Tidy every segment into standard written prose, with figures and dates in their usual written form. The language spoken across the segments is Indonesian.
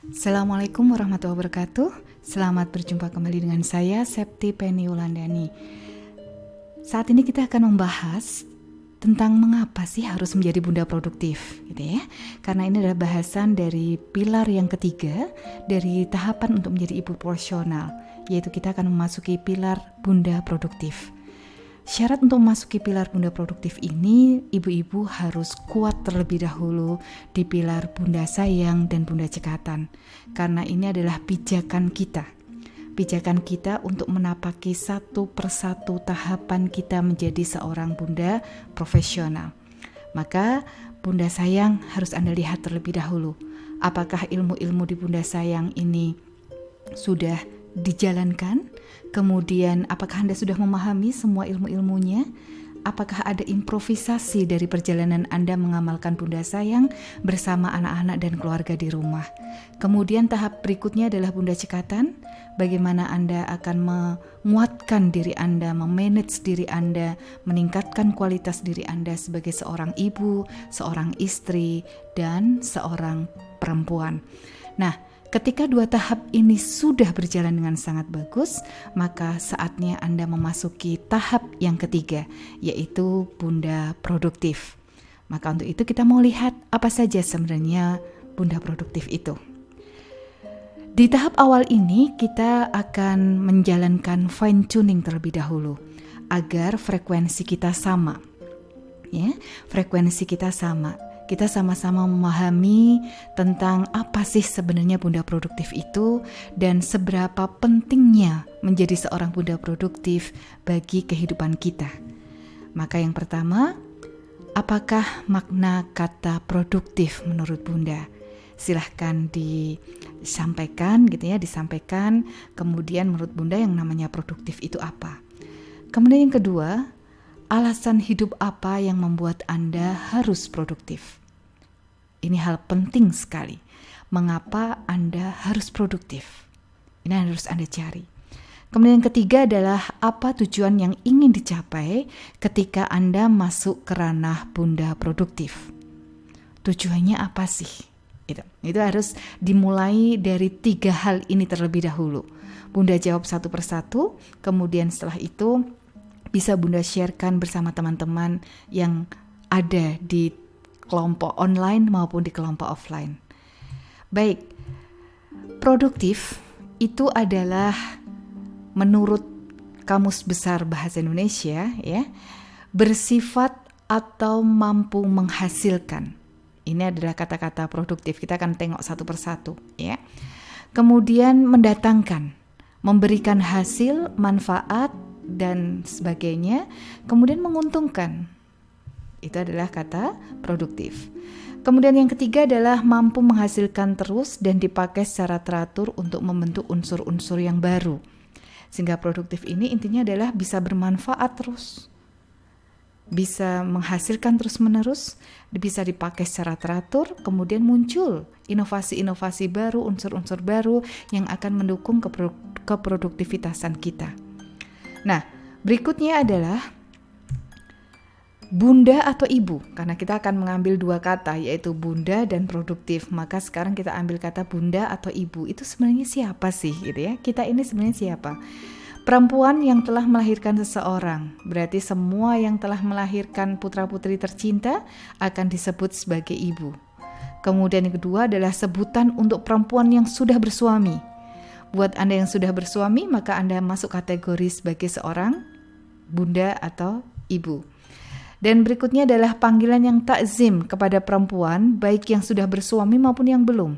Assalamualaikum warahmatullahi wabarakatuh. Selamat berjumpa kembali dengan saya, Septi Penny Wulandani. Saat ini kita akan membahas tentang mengapa sih harus menjadi bunda produktif, gitu ya. Karena ini adalah bahasan dari pilar yang ketiga dari tahapan untuk menjadi ibu profesional, yaitu kita akan memasuki pilar bunda produktif. Syarat untuk memasuki pilar bunda produktif ini, ibu-ibu harus kuat terlebih dahulu di pilar bunda sayang dan bunda cekatan. Karena ini adalah pijakan kita. Pijakan kita untuk menapaki satu persatu tahapan kita menjadi seorang bunda profesional. Maka bunda sayang harus Anda lihat terlebih dahulu. Apakah ilmu-ilmu di bunda sayang ini sudah dijalankan? Kemudian apakah Anda sudah memahami semua ilmu-ilmunya? Apakah ada improvisasi dari perjalanan Anda mengamalkan bunda sayang bersama anak-anak dan keluarga di rumah? Kemudian tahap berikutnya adalah bunda cekatan. Bagaimana Anda akan menguatkan diri Anda, memanage diri Anda, meningkatkan kualitas diri Anda sebagai seorang ibu, seorang istri, dan seorang perempuan. Nah, ketika dua tahap ini sudah berjalan dengan sangat bagus, maka saatnya Anda memasuki tahap yang ketiga, yaitu bunda produktif. Maka untuk itu kita mau lihat apa saja sebenarnya bunda produktif itu. Di tahap awal ini kita akan menjalankan fine tuning terlebih dahulu agar frekuensi kita sama. Ya, frekuensi kita sama. Kita sama-sama memahami tentang apa sih sebenarnya bunda produktif itu dan seberapa pentingnya menjadi seorang bunda produktif bagi kehidupan kita. Maka yang pertama, apakah makna kata produktif menurut bunda? Silahkan disampaikan gitu ya, disampaikan. Kemudian menurut bunda yang namanya produktif itu apa? Kemudian yang kedua, alasan hidup apa yang membuat Anda harus produktif? Ini hal penting sekali. Mengapa Anda harus produktif? Ini yang harus Anda cari. Kemudian yang ketiga adalah apa tujuan yang ingin dicapai ketika Anda masuk ke ranah bunda produktif. Tujuannya apa sih? Itu harus dimulai dari 3 hal ini terlebih dahulu. Bunda jawab satu persatu, kemudian setelah itu bisa bunda sharekan bersama teman-teman yang ada di kelompok online maupun di kelompok offline. Baik, produktif itu adalah menurut Kamus Besar Bahasa Indonesia ya, bersifat atau mampu menghasilkan. Ini adalah kata-kata produktif. Kita akan tengok satu persatu ya. Kemudian mendatangkan, memberikan hasil, manfaat dan sebagainya, kemudian menguntungkan. Itu adalah kata produktif. Kemudian yang ketiga adalah mampu menghasilkan terus dan dipakai secara teratur untuk membentuk unsur-unsur yang baru. Sehingga produktif ini intinya adalah bisa bermanfaat terus, bisa menghasilkan terus-menerus, bisa dipakai secara teratur, kemudian muncul inovasi-inovasi baru, unsur-unsur baru yang akan mendukung keproduktivitasan kita. Nah, berikutnya adalah bunda atau ibu, karena kita akan mengambil 2 kata, yaitu bunda dan produktif. Maka sekarang kita ambil kata bunda atau ibu. Itu sebenarnya siapa sih gitu ya? Kita ini sebenarnya siapa? Perempuan yang telah melahirkan seseorang. Berarti semua yang telah melahirkan putra-putri tercinta akan disebut sebagai ibu. Kemudian yang kedua adalah sebutan untuk perempuan yang sudah bersuami. Buat Anda yang sudah bersuami, maka Anda masuk kategori sebagai seorang bunda atau ibu. Dan berikutnya adalah panggilan yang takzim kepada perempuan, baik yang sudah bersuami maupun yang belum.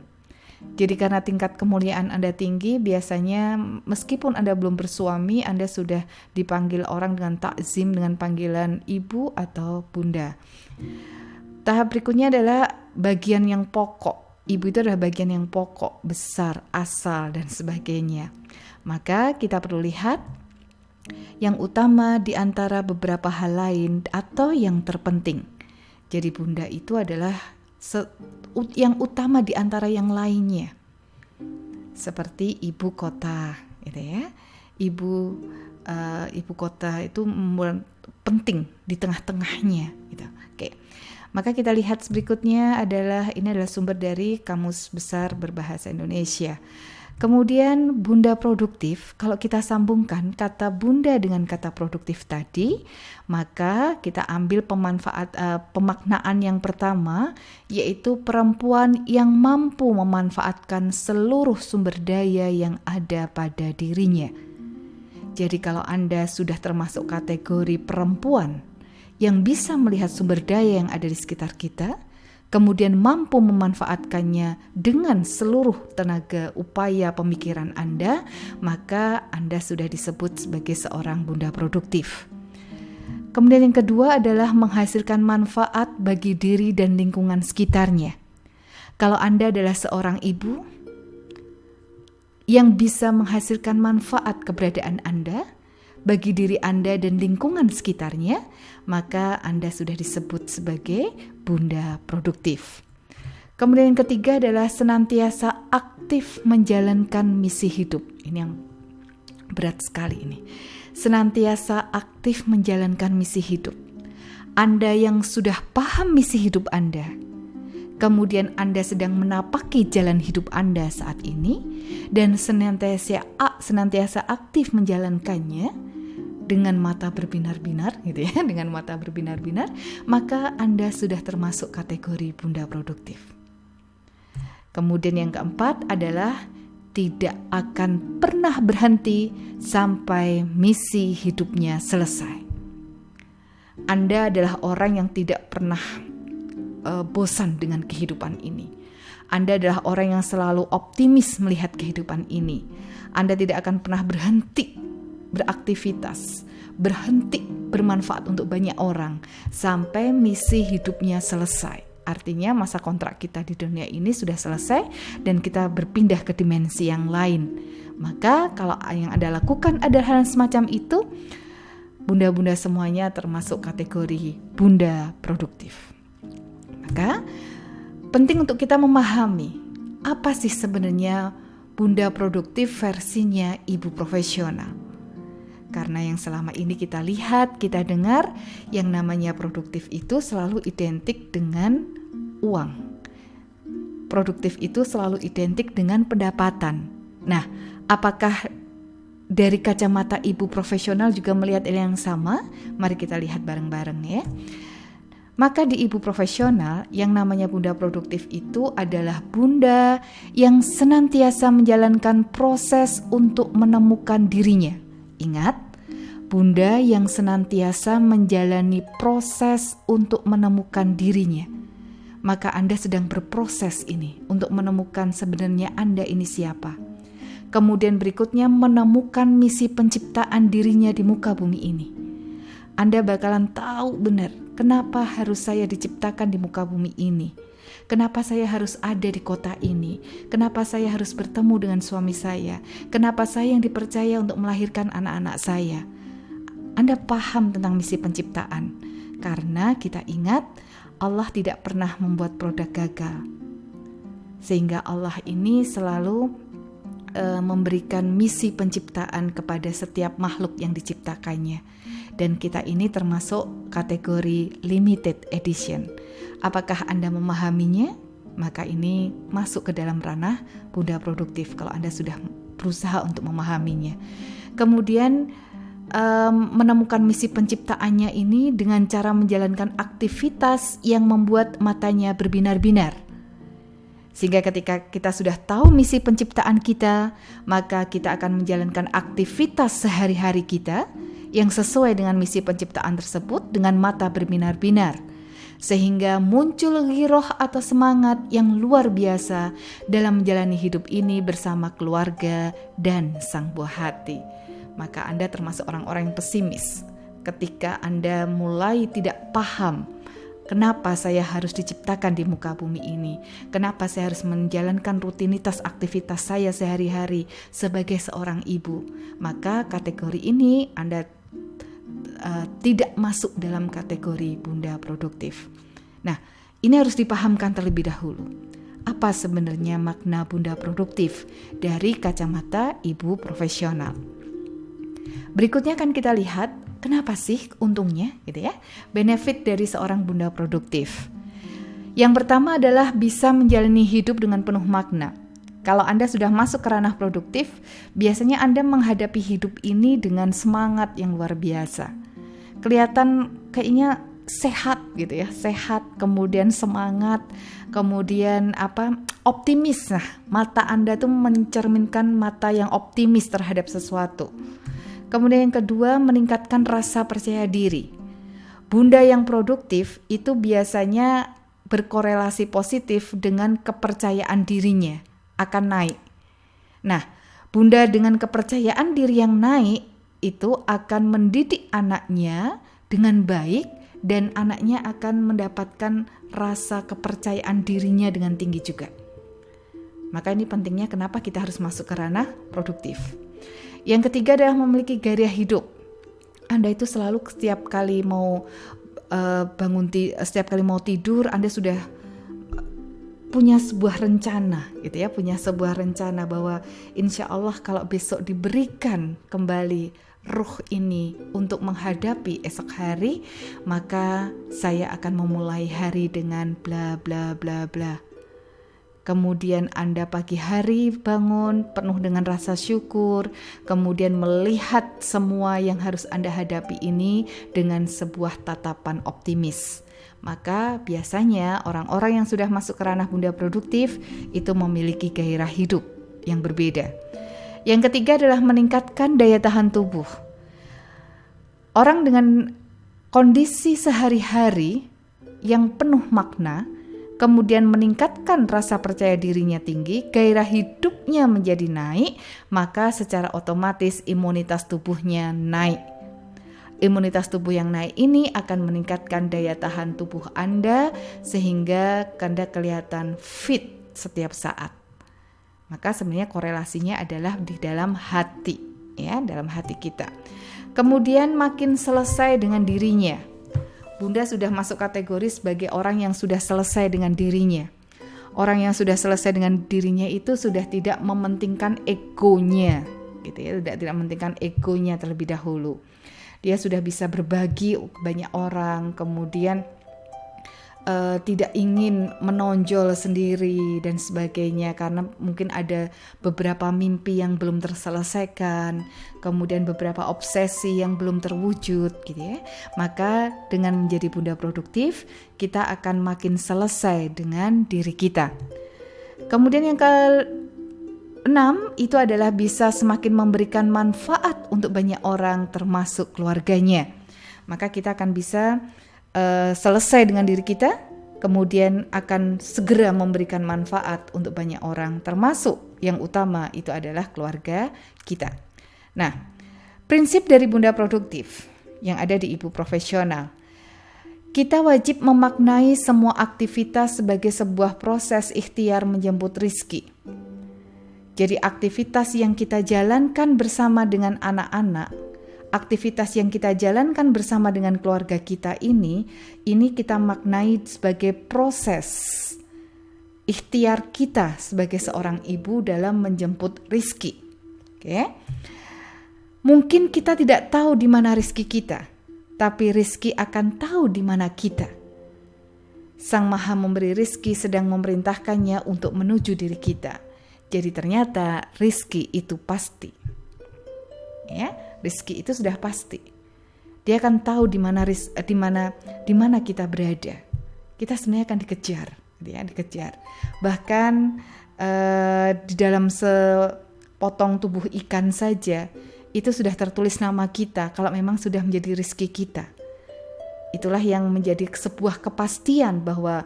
Jadi karena tingkat kemuliaan Anda tinggi, biasanya meskipun Anda belum bersuami, Anda sudah dipanggil orang dengan takzim, dengan panggilan ibu atau bunda. Tahap berikutnya adalah bagian yang pokok. Ibu itu adalah bagian yang pokok, besar, asal, dan sebagainya. Maka kita perlu lihat yang utama di antara beberapa hal lain atau yang terpenting. Jadi bunda itu adalah yang utama di antara yang lainnya. Seperti ibu kota, gitu ya. Ibu kota itu penting di tengah-tengahnya, gitu. Oke. Maka kita lihat berikutnya ini adalah sumber dari Kamus Besar Berbahasa Indonesia. Kemudian bunda produktif, kalau kita sambungkan kata bunda dengan kata produktif tadi, maka kita ambil pemaknaan yang pertama, yaitu perempuan yang mampu memanfaatkan seluruh sumber daya yang ada pada dirinya. Jadi kalau Anda sudah termasuk kategori perempuan yang bisa melihat sumber daya yang ada di sekitar kita, kemudian mampu memanfaatkannya dengan seluruh tenaga upaya pemikiran Anda, maka Anda sudah disebut sebagai seorang bunda produktif. Kemudian yang kedua adalah menghasilkan manfaat bagi diri dan lingkungan sekitarnya. Kalau Anda adalah seorang ibu yang bisa menghasilkan manfaat keberadaan Anda bagi diri Anda dan lingkungan sekitarnya, maka Anda sudah disebut sebagai bunda produktif. Kemudian yang ketiga adalah senantiasa aktif menjalankan misi hidup. Ini yang berat sekali ini. Senantiasa aktif menjalankan misi hidup. Anda yang sudah paham misi hidup Anda, kemudian Anda sedang menapaki jalan hidup Anda saat ini, dan senantiasa aktif menjalankannya dengan mata berbinar-binar, gitu ya, dengan mata berbinar-binar, maka Anda sudah termasuk kategori bunda produktif. Kemudian yang keempat adalah tidak akan pernah berhenti sampai misi hidupnya selesai. Anda adalah orang yang tidak pernah bosan dengan kehidupan ini. Anda adalah orang yang selalu optimis melihat kehidupan ini. Anda tidak akan pernah berhenti beraktivitas, berhenti bermanfaat untuk banyak orang sampai misi hidupnya selesai. Artinya masa kontrak kita di dunia ini sudah selesai dan kita berpindah ke dimensi yang lain. Maka kalau yang Anda lakukan adalah hal semacam itu, bunda-bunda semuanya termasuk kategori bunda produktif. Maka penting untuk kita memahami apa sih sebenarnya bunda produktif versinya ibu profesional. Karena yang selama ini kita lihat, kita dengar, yang namanya produktif itu selalu identik dengan uang. Produktif itu selalu identik dengan pendapatan. Nah, apakah dari kacamata ibu profesional juga melihat yang sama? Mari kita lihat bareng-bareng ya. Maka di ibu profesional, yang namanya bunda produktif itu adalah bunda yang senantiasa menjalankan proses untuk menemukan dirinya. Ingat, bunda yang senantiasa menjalani proses untuk menemukan dirinya. Maka Anda sedang berproses ini untuk menemukan sebenarnya Anda ini siapa. Kemudian berikutnya menemukan misi penciptaan dirinya di muka bumi ini. Anda bakalan tahu benar kenapa harus saya diciptakan di muka bumi ini. Kenapa saya harus ada di kota ini? Kenapa saya harus bertemu dengan suami saya? Kenapa saya yang dipercaya untuk melahirkan anak-anak saya? Anda paham tentang misi penciptaan. Karena kita ingat, Allah tidak pernah membuat produk gagal. Sehingga Allah ini selalu memberikan misi penciptaan kepada setiap makhluk yang diciptakannya. Dan kita ini termasuk kategori limited edition. Apakah Anda memahaminya? Maka ini masuk ke dalam ranah bunda produktif kalau Anda sudah berusaha untuk memahaminya. Kemudian menemukan misi penciptaannya ini dengan cara menjalankan aktivitas yang membuat matanya berbinar-binar. Sehingga ketika kita sudah tahu misi penciptaan kita, maka kita akan menjalankan aktivitas sehari-hari kita yang sesuai dengan misi penciptaan tersebut dengan mata berbinar-binar. Sehingga muncul giroh atau semangat yang luar biasa dalam menjalani hidup ini bersama keluarga dan sang buah hati. Maka Anda termasuk orang-orang yang pesimis ketika Anda mulai tidak paham kenapa saya harus diciptakan di muka bumi ini, kenapa saya harus menjalankan rutinitas aktivitas saya sehari-hari sebagai seorang ibu. Maka kategori ini Anda tidak masuk dalam kategori bunda produktif. Nah, ini harus dipahamkan terlebih dahulu. Apa sebenarnya makna bunda produktif dari kacamata ibu profesional? Berikutnya akan kita lihat kenapa sih untungnya gitu ya, benefit dari seorang bunda produktif. Yang pertama adalah bisa menjalani hidup dengan penuh makna. Kalau Anda sudah masuk ke ranah produktif, biasanya Anda menghadapi hidup ini dengan semangat yang luar biasa. Kelihatan kayaknya sehat gitu ya, sehat, kemudian semangat, kemudian optimis. Nah, mata Anda tuh mencerminkan mata yang optimis terhadap sesuatu. Kemudian yang kedua, meningkatkan rasa percaya diri. Bunda yang produktif itu biasanya berkorelasi positif dengan kepercayaan dirinya akan naik. Nah, bunda dengan kepercayaan diri yang naik itu akan mendidik anaknya dengan baik dan anaknya akan mendapatkan rasa kepercayaan dirinya dengan tinggi juga. Maka ini pentingnya kenapa kita harus masuk ke ranah produktif. Yang ketiga adalah memiliki gairah hidup. Anda itu selalu setiap kali mau setiap kali mau tidur, Anda sudah punya sebuah rencana gitu ya, punya sebuah rencana bahwa insya Allah kalau besok diberikan kembali ruh ini untuk menghadapi esok hari, maka saya akan memulai hari dengan bla bla bla bla. Kemudian Anda pagi hari bangun penuh dengan rasa syukur, kemudian melihat semua yang harus Anda hadapi ini dengan sebuah tatapan optimis. Maka biasanya orang-orang yang sudah masuk ke ranah bunda produktif itu memiliki gairah hidup yang berbeda. Yang ketiga adalah meningkatkan daya tahan tubuh. Orang dengan kondisi sehari-hari yang penuh makna, kemudian meningkatkan rasa percaya dirinya tinggi, gairah hidupnya menjadi naik, maka secara otomatis imunitas tubuhnya naik. Imunitas tubuh yang naik ini akan meningkatkan daya tahan tubuh Anda sehingga Anda kelihatan fit setiap saat. Maka sebenarnya korelasinya adalah di dalam hati, ya, dalam hati kita. Kemudian makin selesai dengan dirinya. Bunda sudah masuk kategori sebagai orang yang sudah selesai dengan dirinya. Orang yang sudah selesai dengan dirinya itu sudah tidak mementingkan egonya, gitu ya, tidak mementingkan egonya terlebih dahulu. Dia sudah bisa berbagi ke banyak orang, kemudian tidak ingin menonjol sendiri dan sebagainya karena mungkin ada beberapa mimpi yang belum terselesaikan, kemudian beberapa obsesi yang belum terwujud gitu ya. Maka dengan menjadi bunda produktif, kita akan makin selesai dengan diri kita. Kemudian yang keenam itu adalah bisa semakin memberikan manfaat untuk banyak orang termasuk keluarganya. Maka kita akan bisa selesai dengan diri kita, kemudian akan segera memberikan manfaat untuk banyak orang, termasuk yang utama itu adalah keluarga kita. Nah, prinsip dari bunda produktif yang ada di ibu profesional, kita wajib memaknai semua aktivitas sebagai sebuah proses ikhtiar menjemput rizki. Jadi aktivitas yang kita jalankan bersama dengan anak-anak, aktivitas yang kita jalankan bersama dengan keluarga kita ini kita maknai sebagai proses ikhtiar kita sebagai seorang ibu dalam menjemput rizki. Oke? Mungkin kita tidak tahu di mana rizki kita, tapi rizki akan tahu di mana kita. Sang Maha memberi rizki sedang memerintahkannya untuk menuju diri kita. Jadi ternyata rizki itu pasti. Ya, rizki itu sudah pasti. Dia akan tahu di mana kita berada. Kita sebenarnya akan dikejar, ya, dikejar. Bahkan di dalam sepotong tubuh ikan saja itu sudah tertulis nama kita kalau memang sudah menjadi rizki kita. Itulah yang menjadi sebuah kepastian bahwa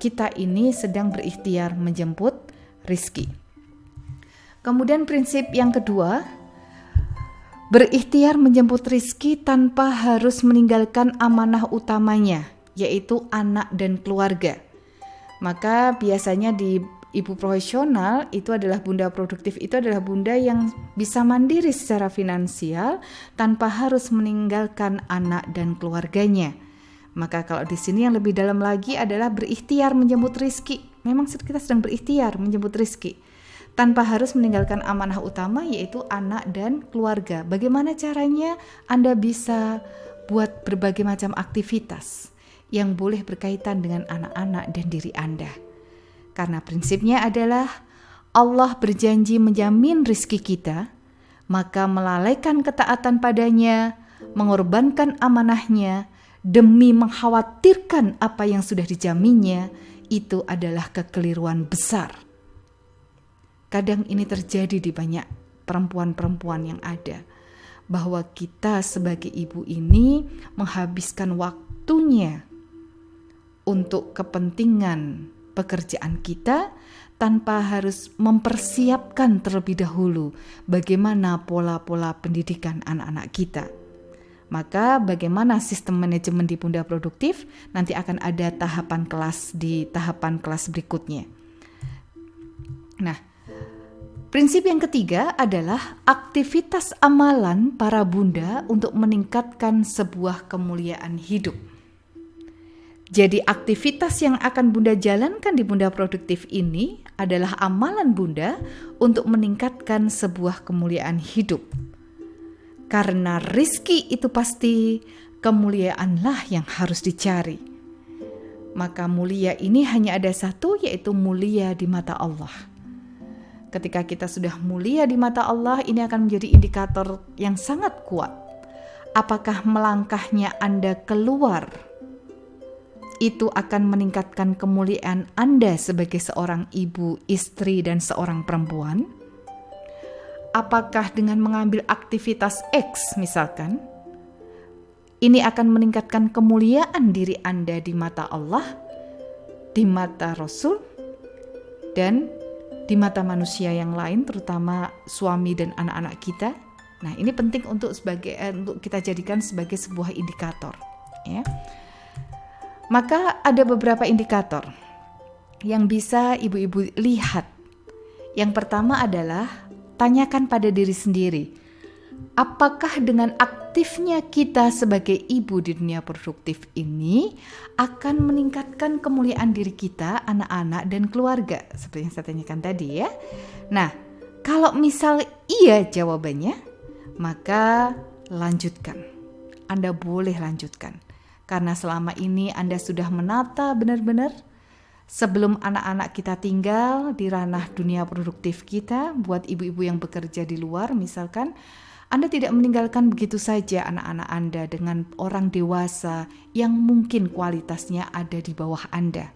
kita ini sedang berikhtiar menjemput rizki. Kemudian prinsip yang kedua, berikhtiar menjemput rizki tanpa harus meninggalkan amanah utamanya, yaitu anak dan keluarga. Maka biasanya di ibu profesional itu adalah bunda produktif, itu adalah bunda yang bisa mandiri secara finansial tanpa harus meninggalkan anak dan keluarganya. Maka kalau di sini yang lebih dalam lagi adalah berikhtiar menjemput rizki. Memang kita sedang berikhtiar menjemput rizki tanpa harus meninggalkan amanah utama, yaitu anak dan keluarga. Bagaimana caranya Anda bisa buat berbagai macam aktivitas yang boleh berkaitan dengan anak-anak dan diri Anda. Karena prinsipnya adalah Allah berjanji menjamin rizki kita, maka melalaikan ketaatan padanya, mengorbankan amanahnya, demi mengkhawatirkan apa yang sudah dijaminnya, itu adalah kekeliruan besar. Kadang ini terjadi di banyak perempuan-perempuan yang ada, bahwa kita sebagai ibu ini menghabiskan waktunya untuk kepentingan pekerjaan kita tanpa harus mempersiapkan terlebih dahulu bagaimana pola-pola pendidikan anak-anak kita. Maka bagaimana sistem manajemen di Bunda Produktif nanti akan ada tahapan kelas di tahapan kelas berikutnya. Nah, prinsip yang ketiga adalah aktivitas amalan para bunda untuk meningkatkan sebuah kemuliaan hidup. Jadi aktivitas yang akan Bunda jalankan di Bunda Produktif ini adalah amalan Bunda untuk meningkatkan sebuah kemuliaan hidup. Karena rizki itu pasti, kemuliaanlah yang harus dicari. Maka mulia ini hanya ada satu, yaitu mulia di mata Allah. Ketika kita sudah mulia di mata Allah, ini akan menjadi indikator yang sangat kuat. Apakah melangkahnya Anda keluar itu akan meningkatkan kemuliaan Anda sebagai seorang ibu, istri, dan seorang perempuan? Apakah dengan mengambil aktivitas X misalkan, ini akan meningkatkan kemuliaan diri Anda di mata Allah, di mata Rasul, dan di mata manusia yang lain, terutama suami dan anak-anak kita? Nah, ini penting untuk kita jadikan sebagai sebuah indikator, ya. Maka ada beberapa indikator yang bisa ibu-ibu lihat. Yang pertama adalah tanyakan pada diri sendiri, apakah dengan aktifnya kita sebagai ibu di dunia produktif ini akan meningkatkan kemuliaan diri kita, anak-anak, dan keluarga, seperti yang saya tanyakan tadi ya. Nah, kalau misal iya jawabannya, maka lanjutkan. Anda boleh lanjutkan. Karena selama ini Anda sudah menata benar-benar sebelum anak-anak kita tinggal di ranah dunia produktif kita. Buat ibu-ibu yang bekerja di luar misalkan, Anda tidak meninggalkan begitu saja anak-anak Anda dengan orang dewasa yang mungkin kualitasnya ada di bawah Anda.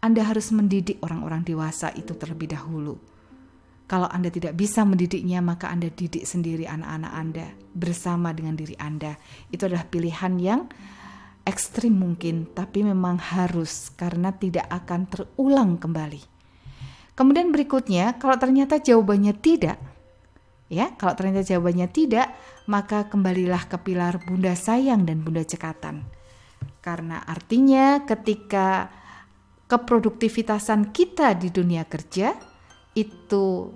Anda harus mendidik orang-orang dewasa itu terlebih dahulu. Kalau Anda tidak bisa mendidiknya, maka Anda didik sendiri anak-anak Anda bersama dengan diri Anda. Itu adalah pilihan yang ekstrim mungkin, tapi memang harus karena tidak akan terulang kembali. Kemudian berikutnya, kalau ternyata jawabannya tidak, maka kembalilah ke pilar Bunda Sayang dan Bunda Cekatan. Karena artinya ketika keproduktivitasan kita di dunia kerja itu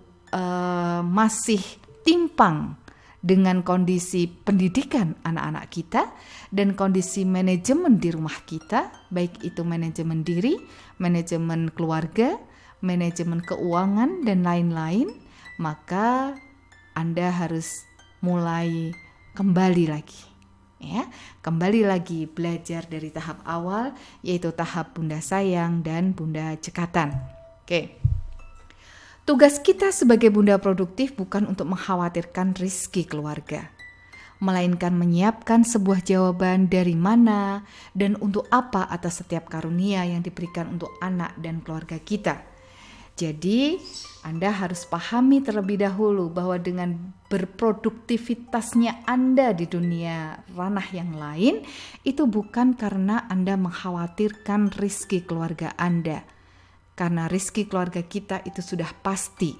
masih timpang dengan kondisi pendidikan anak-anak kita dan kondisi manajemen di rumah kita, baik itu manajemen diri, manajemen keluarga, manajemen keuangan, dan lain-lain, maka Anda harus mulai kembali lagi. Ya, kembali lagi belajar dari tahap awal, yaitu tahap Bunda Sayang dan Bunda Cekatan. Oke. Tugas kita sebagai bunda produktif bukan untuk mengkhawatirkan rizki keluarga, melainkan menyiapkan sebuah jawaban dari mana dan untuk apa atas setiap karunia yang diberikan untuk anak dan keluarga kita. Jadi, Anda harus pahami terlebih dahulu bahwa dengan berproduktivitasnya Anda di dunia ranah yang lain, itu bukan karena Anda mengkhawatirkan rizki keluarga Anda. Karena rizki keluarga kita itu sudah pasti,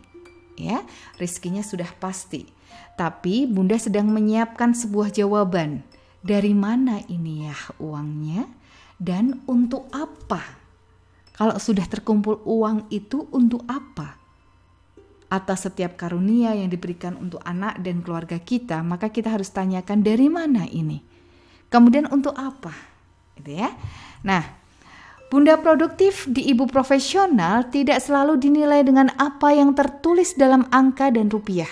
ya, rizkinya sudah pasti. Tapi Bunda sedang menyiapkan sebuah jawaban, dari mana ini ya uangnya dan untuk apa? Kalau sudah terkumpul uang itu untuk apa? Atas setiap karunia yang diberikan untuk anak dan keluarga kita, maka kita harus tanyakan dari mana ini? Kemudian untuk apa? Gitu ya. Nah, Bunda produktif di ibu profesional tidak selalu dinilai dengan apa yang tertulis dalam angka dan rupiah,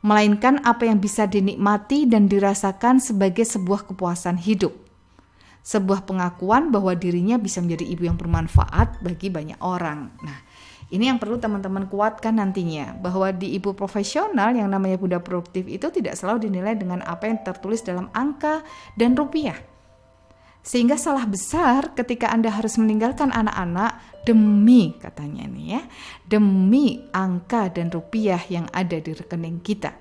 melainkan apa yang bisa dinikmati dan dirasakan sebagai sebuah kepuasan hidup. sebuah pengakuan bahwa dirinya bisa menjadi ibu yang bermanfaat bagi banyak orang. Nah, ini yang perlu teman-teman kuatkan nantinya, bahwa di ibu profesional yang namanya bunda produktif itu tidak selalu dinilai dengan apa yang tertulis dalam angka dan rupiah. Sehingga salah besar ketika Anda harus meninggalkan anak-anak demi, katanya nih ya, demi angka dan rupiah yang ada di rekening kita.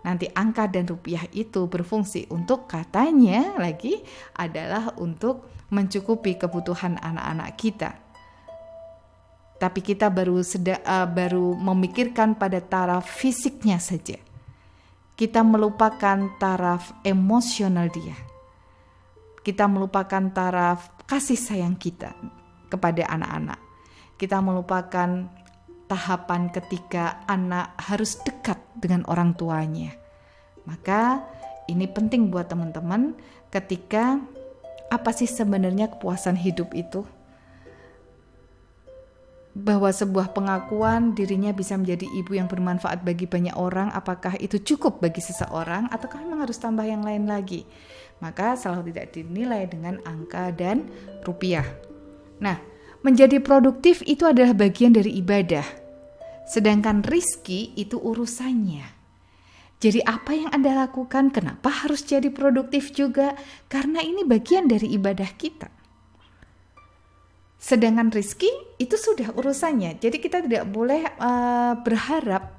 Nanti angka dan rupiah itu berfungsi untuk, katanya lagi, adalah untuk mencukupi kebutuhan anak-anak kita. Tapi kita baru memikirkan pada taraf fisiknya saja. Kita melupakan taraf emosional dia. Kita melupakan taraf kasih sayang kita kepada anak-anak. Kita melupakan tahapan ketika anak harus dekat dengan orang tuanya. Maka ini penting buat teman-teman ketika apa sih sebenarnya kepuasan hidup itu? Bahwa sebuah pengakuan dirinya bisa menjadi ibu yang bermanfaat bagi banyak orang, apakah itu cukup bagi seseorang ataukah memang harus tambah yang lain lagi? Maka selalu tidak dinilai dengan angka dan rupiah. Nah, menjadi produktif itu adalah bagian dari ibadah. Sedangkan rizki itu urusannya. Jadi apa yang Anda lakukan? Kenapa harus jadi produktif juga? Karena ini bagian dari ibadah kita. Sedangkan rizki itu sudah urusannya. Jadi kita tidak boleh berharap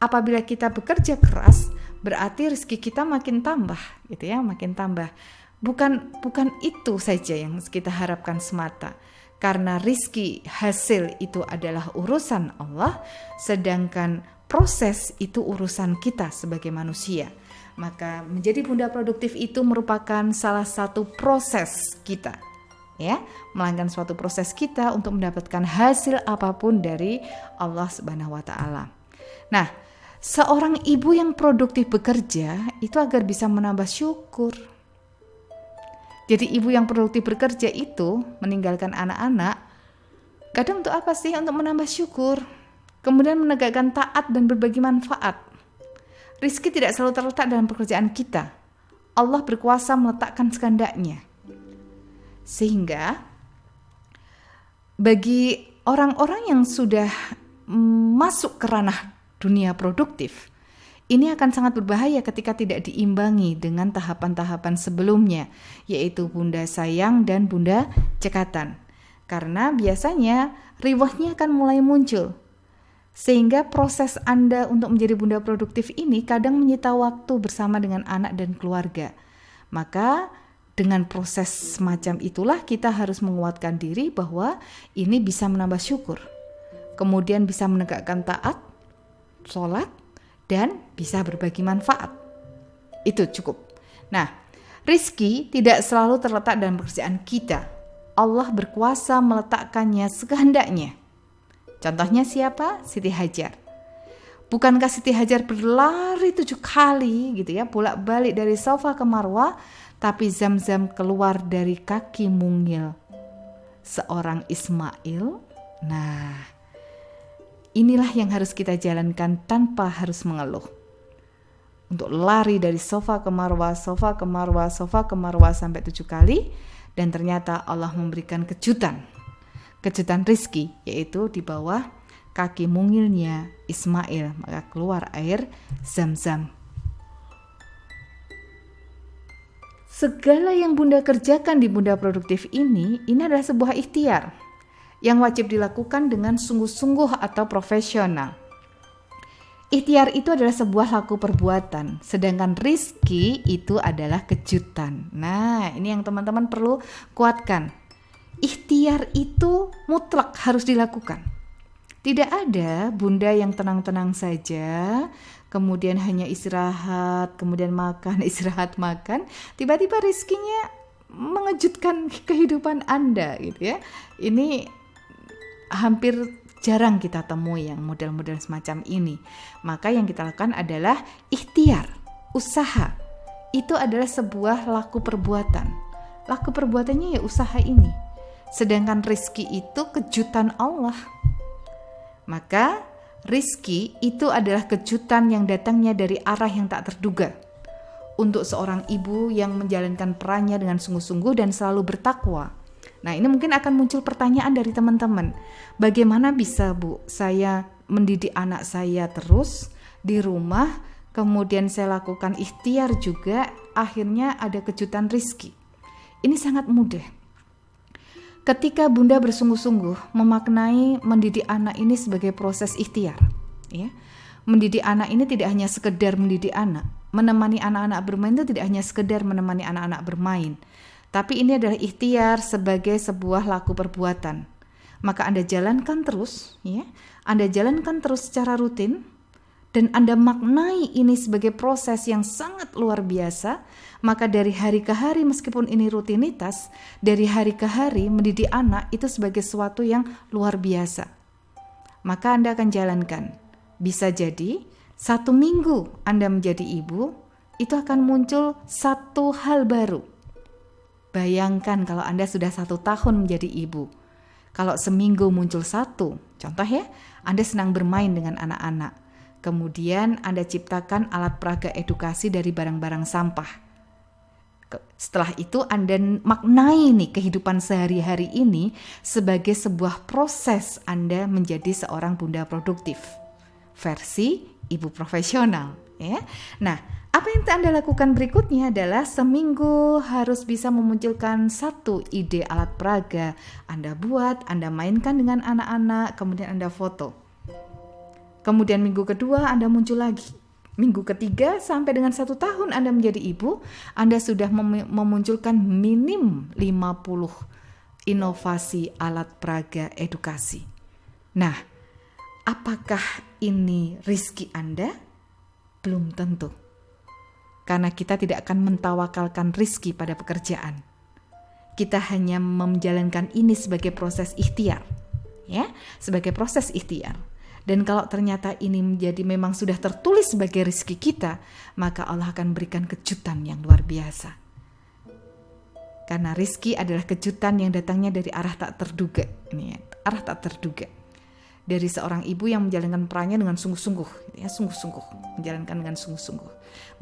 apabila kita bekerja keras berarti rizki kita makin tambah, gitu ya, makin tambah. Bukan itu saja yang kita harapkan semata. Karena rizki hasil itu adalah urusan Allah, sedangkan proses itu urusan kita sebagai manusia. Maka menjadi bunda produktif itu merupakan salah satu proses kita. Ya, melanggar suatu proses kita untuk mendapatkan hasil apapun dari Allah Subhanahu wa taala. Nah, seorang ibu yang produktif bekerja itu agar bisa menambah syukur. Jadi ibu yang produktif bekerja itu meninggalkan anak-anak kadang untuk apa sih? Untuk menambah syukur. Kemudian menegakkan taat dan berbagi manfaat. Rizki tidak selalu terletak dalam pekerjaan kita. Allah berkuasa meletakkan sekehendaknya. Sehingga bagi orang-orang yang sudah masuk ke ranah dunia produktif, ini akan sangat berbahaya ketika tidak diimbangi dengan tahapan-tahapan sebelumnya, yaitu bunda sayang dan bunda cekatan. Karena biasanya riwahnya akan mulai muncul. Sehingga proses Anda untuk menjadi bunda produktif ini kadang menyita waktu bersama dengan anak dan keluarga. Maka dengan proses semacam itulah kita harus menguatkan diri bahwa ini bisa menambah syukur. Kemudian bisa menegakkan taat, sholat, dan bisa berbagi manfaat. Itu cukup. Nah, rizki tidak selalu terletak dalam pekerjaan kita. Allah berkuasa meletakkannya sekehendaknya. Contohnya siapa? Siti Hajar. Bukankah Siti Hajar berlari 7 kali gitu ya, bolak-balik dari Safa ke Marwah, tapi Zam-Zam keluar dari kaki mungil seorang Ismail. Nah, inilah yang harus kita jalankan tanpa harus mengeluh. Untuk lari dari Safa ke Marwah, Safa ke Marwah, Safa ke Marwah sampai 7 kali. Dan ternyata Allah memberikan kejutan rizki, yaitu di bawah kaki mungilnya Ismail, maka keluar air Zam-Zam. Segala yang bunda kerjakan di bunda produktif ini adalah sebuah ikhtiar yang wajib dilakukan dengan sungguh-sungguh atau profesional. Ikhtiar itu adalah sebuah laku perbuatan, sedangkan rizki itu adalah kejutan. Nah, ini yang teman-teman perlu kuatkan. Ikhtiar itu mutlak harus dilakukan. Tidak ada bunda yang tenang-tenang saja, kemudian hanya istirahat, kemudian makan, istirahat, makan, tiba-tiba rizkinya mengejutkan kehidupan Anda gitu ya. Ini hampir jarang kita temui yang model-model semacam ini. Maka yang kita lakukan adalah ikhtiar, usaha. Itu adalah sebuah laku perbuatan. Laku perbuatannya ya usaha ini. Sedangkan rizki itu kejutan Allah. Maka rizki itu adalah kejutan yang datangnya dari arah yang tak terduga. untuk seorang ibu yang menjalankan perannya dengan sungguh-sungguh dan selalu bertakwa? Nah, ini mungkin akan muncul pertanyaan dari teman-teman. Bagaimana bisa, Bu, saya mendidik anak saya terus di rumah, kemudian saya lakukan ikhtiar juga, akhirnya ada kejutan rezeki? Ini sangat mudah. Ketika Bunda bersungguh-sungguh memaknai mendidik anak ini sebagai proses ikhtiar, ya. Mendidik anak ini tidak hanya sekedar mendidik anak. Menemani anak-anak bermain itu tidak hanya sekedar menemani anak-anak bermain, tapi ini adalah ikhtiar sebagai sebuah laku perbuatan. Maka Anda jalankan terus, ya. Anda jalankan terus secara rutin, dan Anda maknai ini sebagai proses yang sangat luar biasa. Maka dari hari ke hari, meskipun ini rutinitas, dari hari ke hari mendidik anak itu sebagai sesuatu yang luar biasa. Maka Anda akan jalankan. Bisa jadi 1 minggu Anda menjadi ibu, itu akan muncul satu hal baru. Bayangkan kalau Anda sudah 1 tahun menjadi ibu. Kalau seminggu muncul 1, contoh ya, Anda senang bermain dengan anak-anak. Kemudian Anda ciptakan alat peraga edukasi dari barang-barang sampah. Setelah itu Anda maknai nih kehidupan sehari-hari ini sebagai sebuah proses Anda menjadi seorang bunda produktif. Versi ibu profesional, ya. Nah, apa yang Anda lakukan berikutnya adalah seminggu harus bisa memunculkan 1 ide alat peraga. Anda buat, Anda mainkan dengan anak-anak, kemudian Anda foto. Kemudian minggu kedua Anda muncul lagi. Minggu ketiga sampai dengan 1 tahun Anda menjadi ibu, Anda sudah memunculkan minim 50 inovasi alat peraga edukasi. Nah, apakah ini rezeki Anda? Belum tentu. Karena kita tidak akan mentawakalkan rezeki pada pekerjaan. Kita hanya menjalankan ini sebagai proses ikhtiar, ya, sebagai proses ikhtiar. Dan kalau ternyata ini menjadi memang sudah tertulis sebagai rezeki kita, maka Allah akan berikan kejutan yang luar biasa. Karena rezeki adalah kejutan yang datangnya dari arah tak terduga, ini ya, arah tak terduga. Dari seorang ibu yang menjalankan perannya dengan sungguh-sungguh, ya, sungguh-sungguh, menjalankan dengan sungguh-sungguh.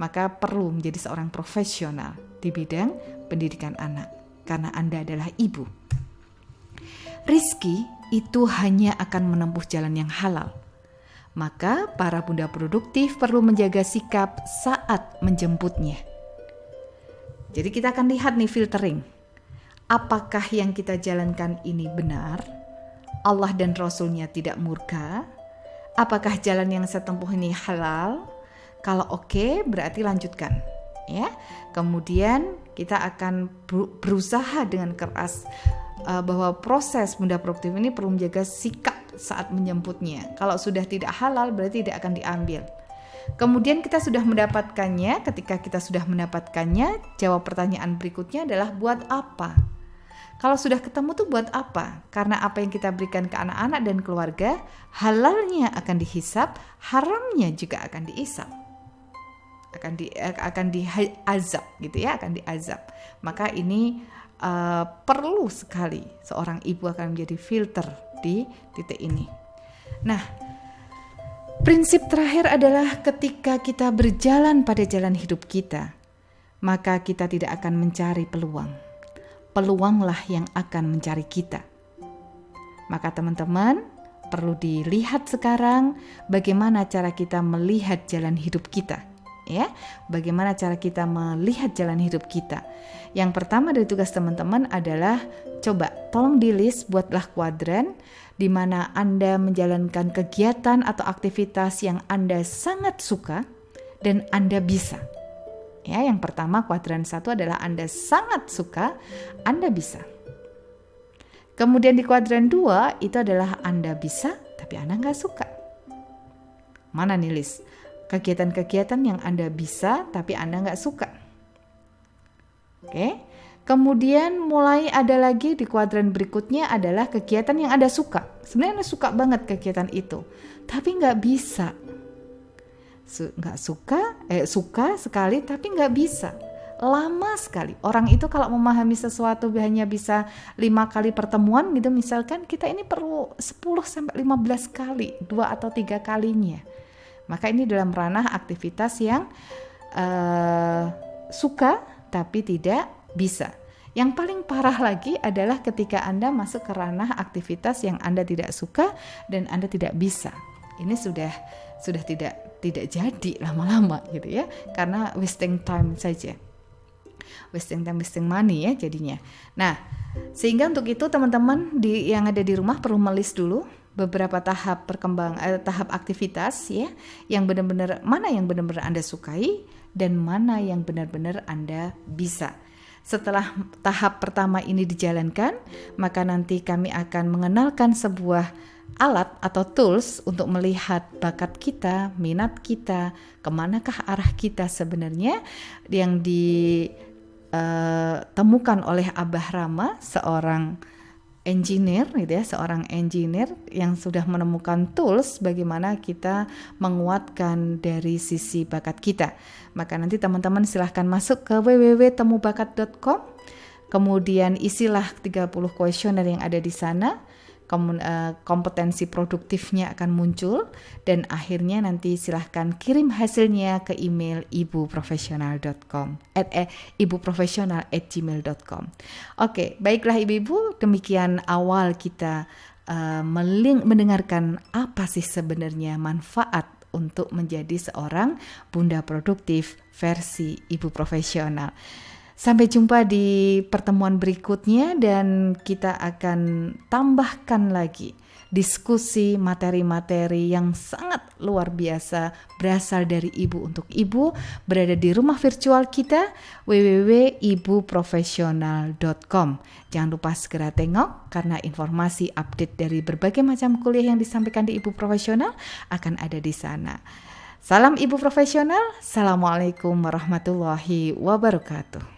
Maka perlu menjadi seorang profesional di bidang pendidikan anak, karena Anda adalah ibu. Rizki itu hanya akan menempuh jalan yang halal. Maka para bunda produktif perlu menjaga sikap saat menjemputnya. Jadi kita akan lihat nih filtering. Apakah yang kita jalankan ini benar? Allah dan Rasulnya tidak murka? Apakah jalan yang saya tempuh ini halal? Kalau oke, berarti lanjutkan, ya. Kemudian kita akan berusaha dengan keras bahwa proses bunda produktif ini perlu menjaga sikap saat menjemputnya. Kalau sudah tidak halal, berarti tidak akan diambil. Kemudian kita sudah mendapatkannya. Ketika kita sudah mendapatkannya, jawab pertanyaan berikutnya adalah buat apa? Kalau sudah ketemu tuh buat apa? Karena apa yang kita berikan ke anak-anak dan keluarga, halalnya akan dihisap, haramnya juga akan dihisap. Akan diazab gitu ya, akan diazab. Maka ini perlu sekali seorang ibu akan menjadi filter di titik ini. Nah, prinsip terakhir adalah ketika kita berjalan pada jalan hidup kita, maka kita tidak akan mencari peluang. Peluanglah yang akan mencari kita. Maka teman-teman perlu dilihat sekarang bagaimana cara kita melihat jalan hidup kita, ya. Bagaimana cara kita melihat jalan hidup kita. Yang pertama dari tugas teman-teman adalah coba tolong di list, buatlah kuadran di mana Anda menjalankan kegiatan atau aktivitas yang Anda sangat suka dan Anda bisa. Ya, yang pertama kuadran 1 adalah Anda sangat suka, Anda bisa. Kemudian di kuadran 2 itu adalah Anda bisa, tapi Anda nggak suka. Mana nih list? Kegiatan-kegiatan yang Anda bisa, tapi Anda nggak suka. Oke. Kemudian mulai ada lagi di kuadran berikutnya adalah kegiatan yang Anda suka. Sebenarnya Anda suka banget kegiatan itu, tapi nggak bisa. Suka sekali tapi nggak bisa, lama sekali. Orang itu kalau memahami sesuatu hanya bisa 5 kali pertemuan gitu, misalkan kita ini perlu 10-15 kali, 2 atau 3 kalinya. Maka ini dalam ranah aktivitas yang suka tapi tidak bisa. Yang paling parah lagi adalah ketika Anda masuk ke ranah aktivitas yang Anda tidak suka dan Anda tidak bisa. Ini sudah tidak jadi lama-lama gitu ya, karena wasting time saja. Wasting time, wasting money ya jadinya. Nah, sehingga untuk itu teman-teman yang ada di rumah perlu melis dulu beberapa tahap tahap aktivitas ya, yang benar-benar mana yang benar-benar Anda sukai dan mana yang benar-benar Anda bisa. Setelah tahap pertama ini dijalankan, maka nanti kami akan mengenalkan sebuah alat atau tools untuk melihat bakat kita, minat kita, kemanakah arah kita sebenarnya, yang ditemukan oleh Abah Rama, seorang engineer gitu ya, seorang engineer yang sudah menemukan tools bagaimana kita menguatkan dari sisi bakat kita. Maka nanti teman-teman silahkan masuk ke www.temubakat.com, kemudian isilah 30 kuesioner yang ada di sana. Kompetensi produktifnya akan muncul, dan akhirnya nanti silahkan kirim hasilnya ke email ibuprofesional.com ibuprofesional@gmail.com. Oke, baiklah ibu-ibu, demikian awal kita mendengarkan apa sih sebenarnya manfaat untuk menjadi seorang bunda produktif versi ibu profesional. Sampai jumpa di pertemuan berikutnya, dan kita akan tambahkan lagi diskusi materi-materi yang sangat luar biasa berasal dari ibu untuk ibu, berada di rumah virtual kita www.ibuprofesional.com. Jangan lupa segera tengok, karena informasi update dari berbagai macam kuliah yang disampaikan di Ibu Profesional akan ada di sana. Salam Ibu Profesional, Assalamualaikum warahmatullahi wabarakatuh.